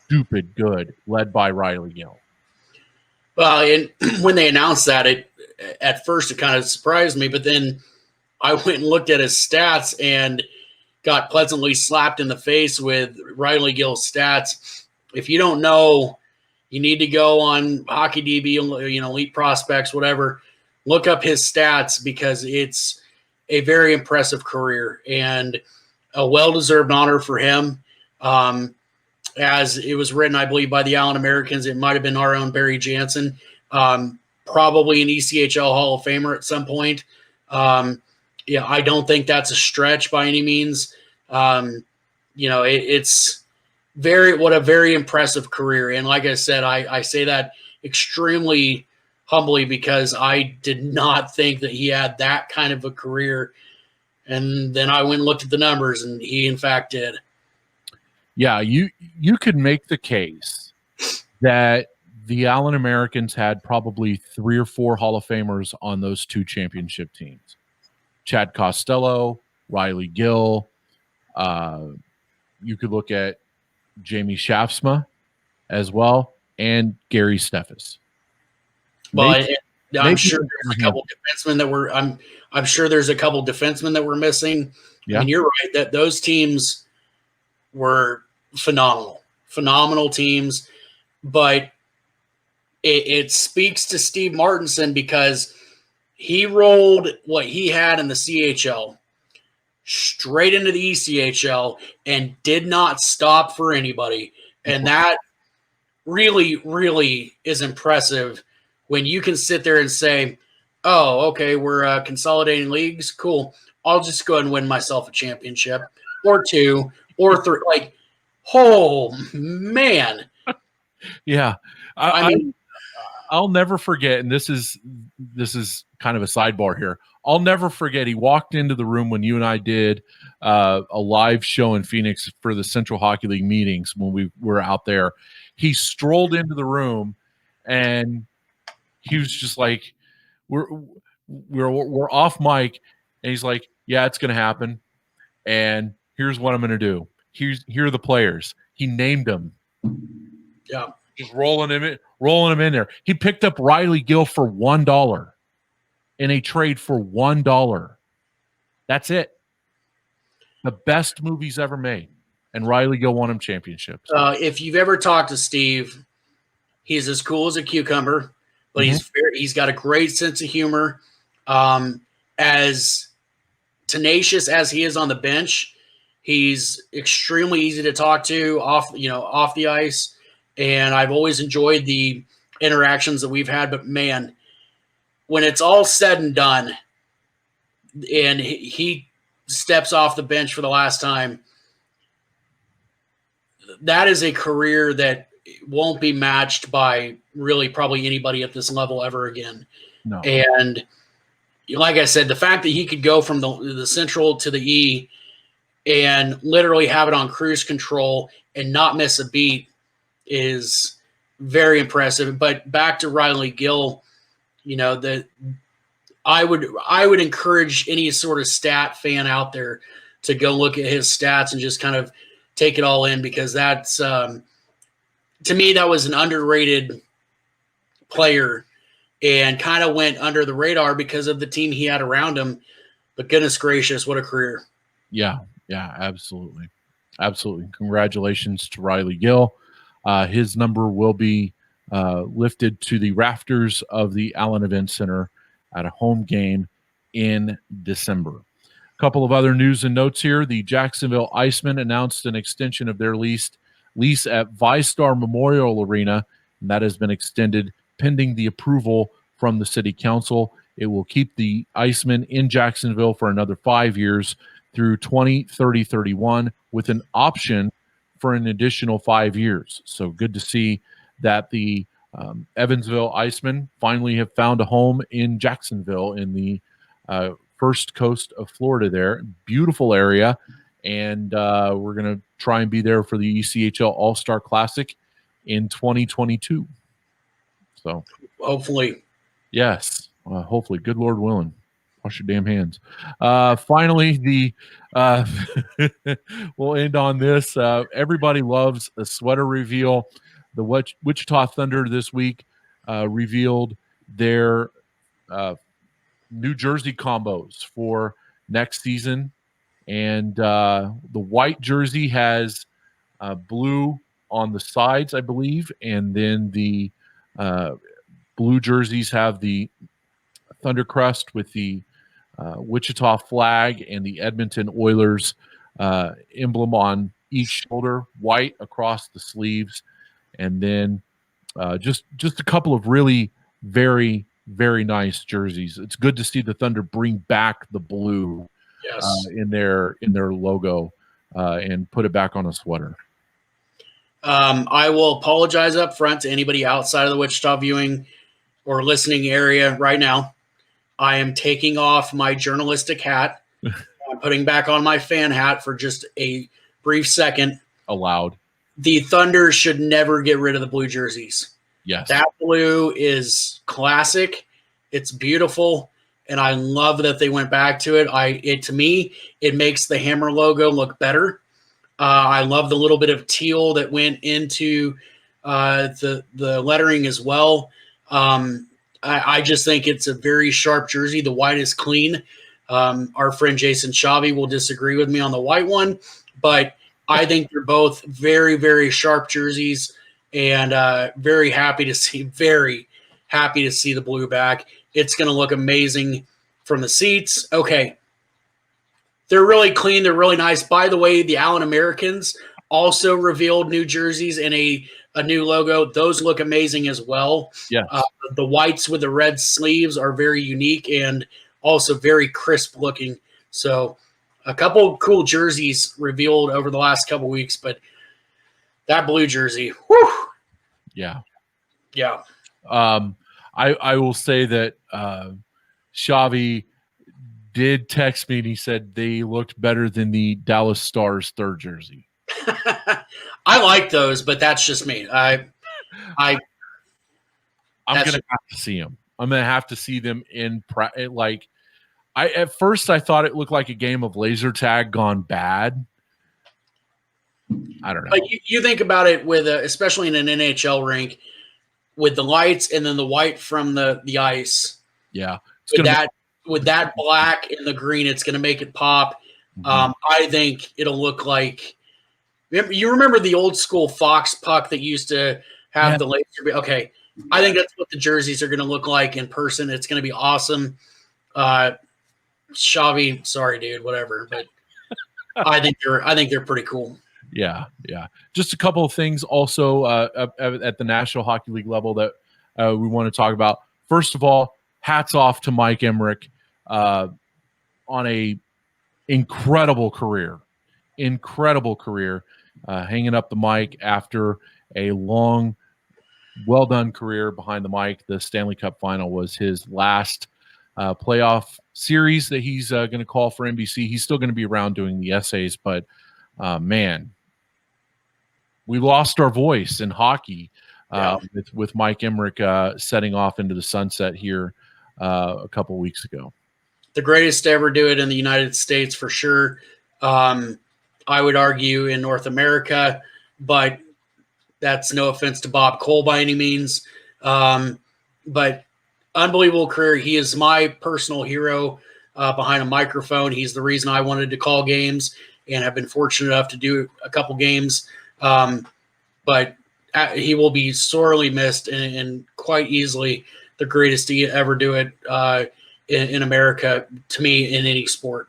stupid good, led by Riley Gill. Well, and when they announced that, at first it kind of surprised me, but then I went and looked at his stats and got pleasantly slapped in the face with Riley Gill's stats. If you don't know, you need to go on Hockey DB, Elite Prospects, whatever. Look up his stats because it's a very impressive career and a well-deserved honor for him. As it was written, I believe, by the Allen Americans, it might have been our own Barry Jansen, probably an ECHL Hall of Famer at some point. I don't think that's a stretch by any means. It's what a very impressive career. And like I said, I say that extremely humbly because I did not think that he had that kind of a career. And then I went and looked at the numbers, and he, in fact, did. Yeah, you could make the case that the Allen Americans had probably 3 or 4 Hall of Famers on those two championship teams. Chad Costello, Riley Gill. You could look at Jamie Shaftsma as well, and Gary Steffes. Well, I'm sure there's a couple defensemen that were. I'm sure there's a couple defensemen that were missing. Yeah. I mean, you're right that those teams were phenomenal teams, but it speaks to Steve Martinson because he rolled what he had in the CHL straight into the ECHL and did not stop for anybody. And that really, really is impressive when you can sit there and say, oh, okay, we're consolidating leagues. Cool. I'll just go ahead and win myself a championship or 2 or 3. Like, oh, man. Yeah. I'll never forget, and this is kind of a sidebar here. I'll never forget he walked into the room when you and I did a live show in Phoenix for the Central Hockey League meetings when we were out there. He strolled into the room, and he was just like, we're off mic, and he's like, yeah, it's going to happen, and here's what I'm going to do. Here are the players. He named them. Yeah. Just rolling him in there. He picked up Riley Gill for $1 in a trade for $1. That's it. The best move he's ever made. And Riley Gill won him championships. If you've ever talked to Steve, he's as cool as a cucumber, but he's got a great sense of humor. As tenacious as he is on the bench, he's extremely easy to talk to off the ice. And I've always enjoyed the interactions that we've had. But, man, when it's all said and done and he steps off the bench for the last time, that is a career that won't be matched by really probably anybody at this level ever again. No. And like I said, the fact that he could go from the Central to the E and literally have it on cruise control and not miss a beat is very impressive. But back to Riley Gill, I would encourage any sort of stat fan out there to go look at his stats and just kind of take it all in, because that's to me, that was an underrated player and kind of went under the radar because of the team he had around him. But goodness gracious, what a career. Yeah, absolutely. Congratulations to Riley Gill. His number will be lifted to the rafters of the Allen Event Center at a home game in December. A couple of other news and notes here. The Jacksonville Icemen announced an extension of their lease at ViStar Memorial Arena, and that has been extended pending the approval from the city council. It will keep the Icemen in Jacksonville for another 5 years through 2030-31 with an option for an additional 5 years. So good to see that the Evansville Icemen finally have found a home in Jacksonville in the first coast of Florida there. Beautiful area. And we're going to try and be there for the ECHL All-Star Classic in 2022. So hopefully. Yes. Hopefully. Good Lord willing. Wash your damn hands. Finally, we'll end on this. Everybody loves a sweater reveal. The Wichita Thunder this week revealed their New Jersey combos for next season. And the white jersey has blue on the sides, I believe. And then the blue jerseys have the Thunder crest with the Wichita flag and the Edmonton Oilers emblem on each shoulder, white across the sleeves, and then just a couple of really very, very nice jerseys. It's good to see the Thunder bring back the blue in their logo and put it back on a sweater. I will apologize up front to anybody outside of the Wichita viewing or listening area right now. I am taking off my journalistic hat. I'm putting back on my fan hat for just a brief second. Allowed. The Thunder should never get rid of the blue jerseys. Yes. That blue is classic. It's beautiful. And I love that they went back to it. To me, it makes the Hammer logo look better. I love the little bit of teal that went into the lettering as well. I just think it's a very sharp jersey. The white is clean. Our friend Jason Chavi will disagree with me on the white one, but I think they're both very, very sharp jerseys, and very happy to see the blue back. It's going to look amazing from the seats. Okay. They're really clean. They're really nice. By the way, the Allen Americans also revealed new jerseys and a new logo. Those look amazing as well. Yes. The whites with the red sleeves are very unique and also very crisp looking. So a couple cool jerseys revealed over the last couple weeks, but that blue jersey, whew. Yeah. Yeah. I will say that Xavi did text me and he said they looked better than the Dallas Stars third jersey. I like those, but that's just me. I'm going to have to see them. I'm going to have to see them in at first I thought it looked like a game of laser tag gone bad. I don't know. Like you think about it with especially in an NHL rink with the lights and then the white from the ice. Yeah. With that black and the green, it's going to make it pop. Mm-hmm. I think it'll look like you remember the old school Fox puck that used to have the laser. Okay. I think that's what the jerseys are going to look like in person. It's going to be awesome. Xavi, sorry, dude, whatever. But I think they're pretty cool. Yeah. Yeah. Just a couple of things also at the National Hockey League level that we want to talk about. First of all, hats off to Mike Emmerich on a incredible career, hanging up the mic after a long, well-done career behind the mic. The Stanley Cup final was his last playoff series that he's going to call for NBC. He's still going to be around doing the essays, but man, we lost our voice in hockey with Mike Emmerich setting off into the sunset here a couple weeks ago. The greatest to ever do it in the United States for sure. I would argue in North America, but that's no offense to Bob Cole by any means. But unbelievable career. He is my personal hero behind a microphone. He's the reason I wanted to call games and have been fortunate enough to do a couple games. But he will be sorely missed and quite easily the greatest to ever do it in America, to me, in any sport.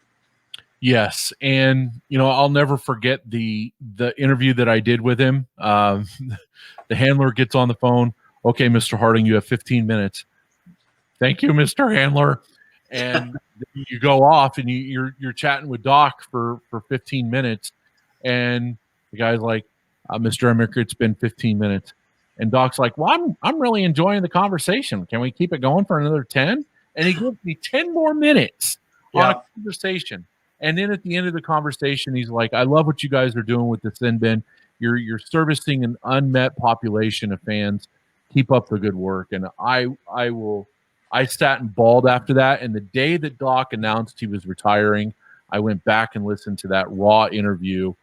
Yes, and I'll never forget the interview that I did with him. The handler gets on the phone. Okay, Mr. Harding, you have 15 minutes. Thank you, Mr. Handler. And you go off and you're chatting with Doc for 15 minutes. And the guy's like, Mr. Emmerich, it's been 15 minutes. And Doc's like, well, I'm really enjoying the conversation. Can we keep it going for another 10? And he gives me 10 more minutes on a conversation. And then at the end of the conversation, he's like, I love what you guys are doing with the Sin Bin. You're servicing an unmet population of fans. Keep up the good work. And I sat and bawled after that. And the day that Doc announced he was retiring, I went back and listened to that raw interview.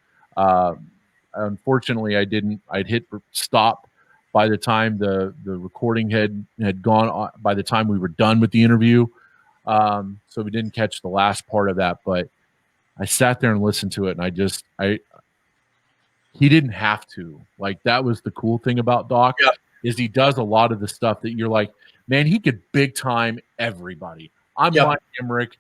Unfortunately, I didn't. I'd hit stop by the time the recording had gone on, by the time we were done with the interview. So we didn't catch the last part of that. But I sat there and listened to it, and he didn't have to. Like, that was the cool thing about Doc, is he does a lot of the stuff that you're like, man, he could big time everybody. I'm Mike Emmerich.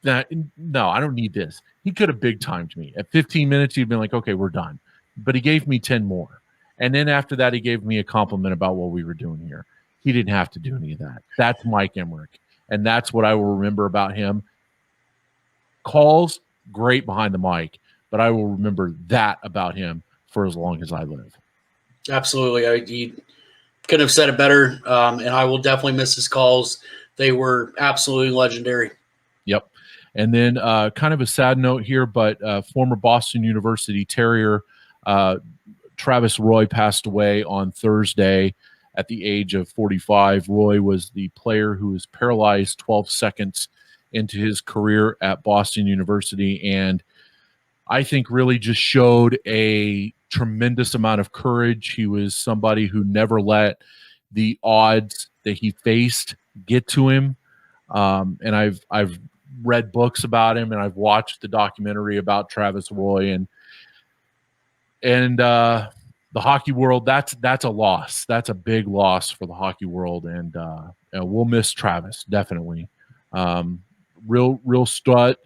No, I don't need this. He could have big timed me. At 15 minutes, he'd been like, okay, we're done. But he gave me 10 more. And then after that, he gave me a compliment about what we were doing here. He didn't have to do any of that. That's Mike Emmerich. And that's what I will remember about him. Calls, great behind the mic. But I will remember that about him for as long as I live. Absolutely. He couldn't have said it better. And I will definitely miss his calls. They were absolutely legendary. Yep. And then kind of a sad note here, but former Boston University Terrier Travis Roy passed away on Thursday at the age of 45. Roy was the player who was paralyzed 12 seconds into his career at Boston University, and I think really just showed a tremendous amount of courage. He was somebody who never let the odds that he faced get to him. And I've read books about him, and I've watched the documentary about Travis Roy, and the hockey world. That's a loss. That's a big loss for the hockey world, and we'll miss Travis definitely. Real stud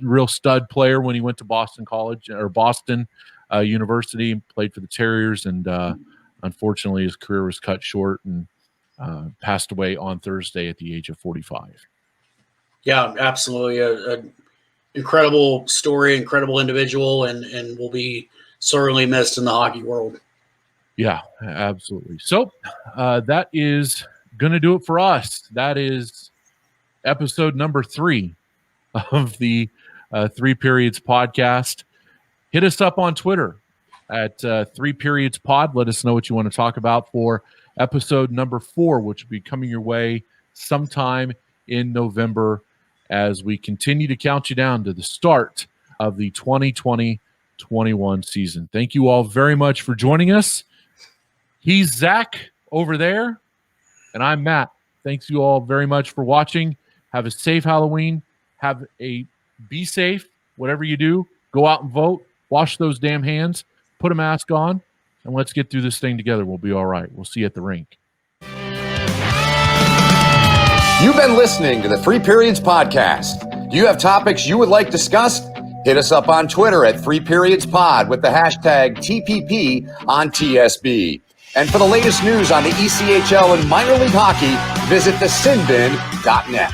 player when he went to Boston College or Boston University, played for the Terriers, and unfortunately his career was cut short and passed away on Thursday at the age of 45. Yeah, absolutely. An incredible story, incredible individual, and will be sorely missed in the hockey world. Yeah, absolutely. So that is going to do it for us. That is episode number 3 of the 3 Periods podcast. Hit us up on Twitter at 3 Periods Pod. Let us know what you want to talk about for episode number 4, which will be coming your way sometime in November as we continue to count you down to the start of the 2020-21 season. Thank you all very much for joining us. He's Zach over there, and I'm Matt. Thanks you all very much for watching. Have a safe Halloween. Be safe. Whatever you do, go out and vote. Wash those damn hands. Put a mask on, and let's get through this thing together. We'll be all right. We'll see you at the rink. You've been listening to the 3 Periods podcast. Do you have topics you would like discussed? Hit us up on Twitter at 3 Periods Pod with the hashtag TPP on TSB. And for the latest news on the ECHL and minor league hockey, visit thesinbin.net.